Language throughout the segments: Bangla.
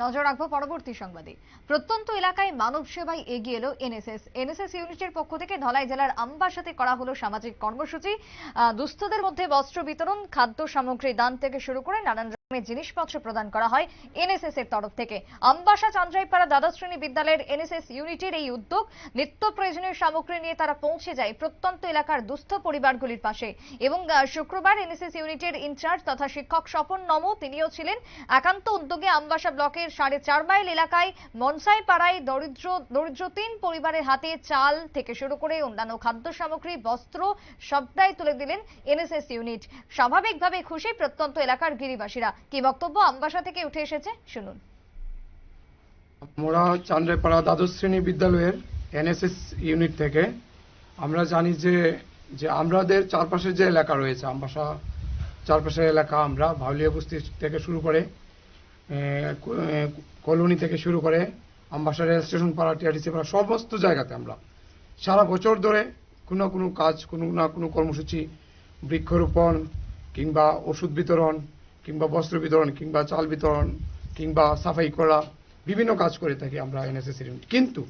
নজর রাখবো পরবর্তী সংবাদে। প্রত্যন্ত এলাকায় মানব সেবায় এগিয়ে এলো এনএসএস ইউনিটের পক্ষ থেকে ধলাই জেলার আমবাসাতে করা হলো সামাজিক কর্মসূচি। দুস্থদের মধ্যে বস্ত্র বিতরণ, খাদ্য সামগ্রী দান থেকে শুরু করে নানান রকমের জিনিসপত্র প্রদান করা হয় এনএসএস এর তরফ থেকে। আমবাসা চান্দ্রাইপাড়া দ্বাদশ শ্রেণী বিদ্যালয়ের এনএসএস ইউনিটের এই উদ্যোগ, নিত্য প্রয়োজনীয় সামগ্রী নিয়ে তারা পৌঁছে যায় প্রত্যন্ত এলাকার দুস্থ পরিবারগুলির পাশে। এবং শুক্রবার এনএসএস ইউনিটের ইনচার্জ তথা শিক্ষক স্বপন নম তিনিও ছিলেন। একান্ত উদ্যোগে আমবাসা ব্লকের 4.5 মাইল এলাকায় মনসাই পাড়ায় দরিদ্র 3 পরিবারের হাতে চাল থেকে শুরু করে অন্যান্য খাদ্য সামগ্রী, বস্ত্র সবটাই তুলে দিলেন এনএসএস ইউনিট। স্বাভাবিকভাবে খুশি প্রত্যন্ত এলাকার গিরিবাসীরা। কি বক্তব্য আমবাসা থেকে উঠে এসেছে শুনুন। আমরা চান্দ্রাইপাড়া দ্বাদশ শ্রেণী বিদ্যালয়ের এনএসএস ইউনিট থেকে আমরা জানি যে আমাদের চারপাশে যে এলাকা রয়েছে, আমবাসা চারপাশের এলাকা, আমরা ভাউলিয়া বস্তি থেকে শুরু করে কলোনি থেকে শুরু করে আমবাসা রেল স্টেশন পাড়া, টিআরটিসি পাড়া, সমস্ত জায়গাতে আমরা সারা বছর ধরে কোনো কোনো কাজ, কোনো না কোনো কর্মসূচি, বৃক্ষরোপণ কিংবা ওষুধ বিতরণ কিংবা বস্ত্র বিতরণ কিংবা চাল বিতরণ কিংবা সাফাই করা, বিভিন্ন কাজ করে থাকি আমরা এনএসএস ইউনিট। কিন্তু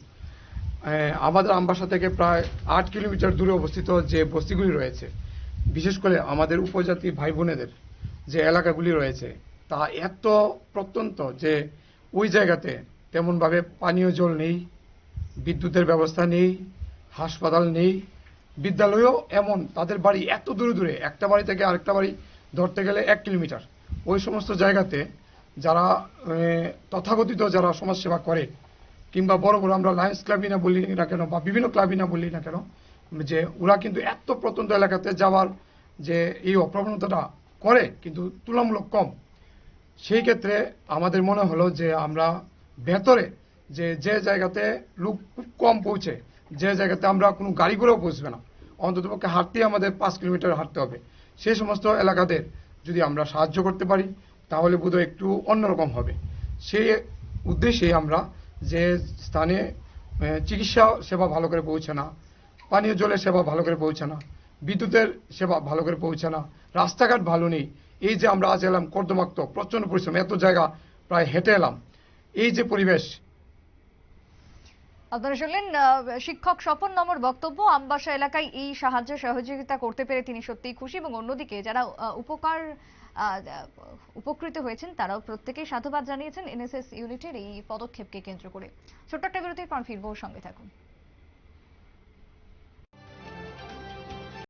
আমাদের আমবাসা থেকে প্রায় 8 কিলোমিটার দূরে অবস্থিত যে বস্তিগুলি রয়েছে, বিশেষ করে আমাদের উপজাতি ভাই বোনেদের যে এলাকাগুলি রয়েছে, তা এত প্রত্যন্ত যে ওই জায়গাতে তেমনভাবে পানীয় জল নেই, বিদ্যুতের ব্যবস্থা নেই, হাসপাতাল নেই, বিদ্যালয়ও এমন, তাদের বাড়ি এত দূরে দূরে, একটা বাড়ি থেকে আরেকটা বাড়ি ধরতে গেলে 1 কিলোমিটার। ওই সমস্ত জায়গাতে যারা তথাকথিত যারা সমাজসেবা করে কিংবা বড় বড় আমরা লায়ন্স ক্লাবই না বলি না কেন বা বিভিন্ন ক্লাবই না বলি না কেন, যে ওরা কিন্তু এত প্রত্যন্ত এলাকাতে যাওয়ার যে এই অপ্রবণতাটা করে কিন্তু তুলনামূলক কম। সেই ক্ষেত্রে আমাদের মনে হলো যে আমরা ভেতরে যে জায়গাতে লোক খুব কম পৌঁছে, যে জায়গাতে আমরা কোনো গাড়ি করেও পৌঁছবে না, অন্ততপক্ষে হাঁটতেই আমাদের 5 কিলোমিটার হাঁটতে হবে, সেই সমস্ত এলাকাদের যদি আমরা সাহায্য করতে পারি তাহলে বোধহয় একটু অন্যরকম হবে। সেই উদ্দেশ্যে আমরা যে স্থানে চিকিৎসা সেবা ভালো করে পৌঁছে না, পানীয় জলের সেবা ভালো করে পৌঁছে না, বিদ্যুতের সেবা ভালো করে পৌঁছে না, রাস্তাঘাট ভালো নেই, এই যে আমরা আজ এলাম কর্দমাক্ত, প্রচন্ড পরিশ্রম, এত জায়গা প্রায় হেঁটে এলাম, এই যে পরিবেশ। আপনারা শুনলেন শিক্ষক স্বপন নমর বক্তব্য। আমবাসা এলাকায় এই সাহায্য সহযোগিতা করতে পেরে তিনি সত্যিই খুশি এবং অন্যদিকে যারা উপকৃত হয়েছেন তারাও প্রত্যেকেই সাধুবাদ জানিয়েছেন এনএসএস ইউনিটের এই পদক্ষেপকে কেন্দ্র করে। ছোট্ট একটা বিরতির পর ফিরবো, সঙ্গে থাকুন।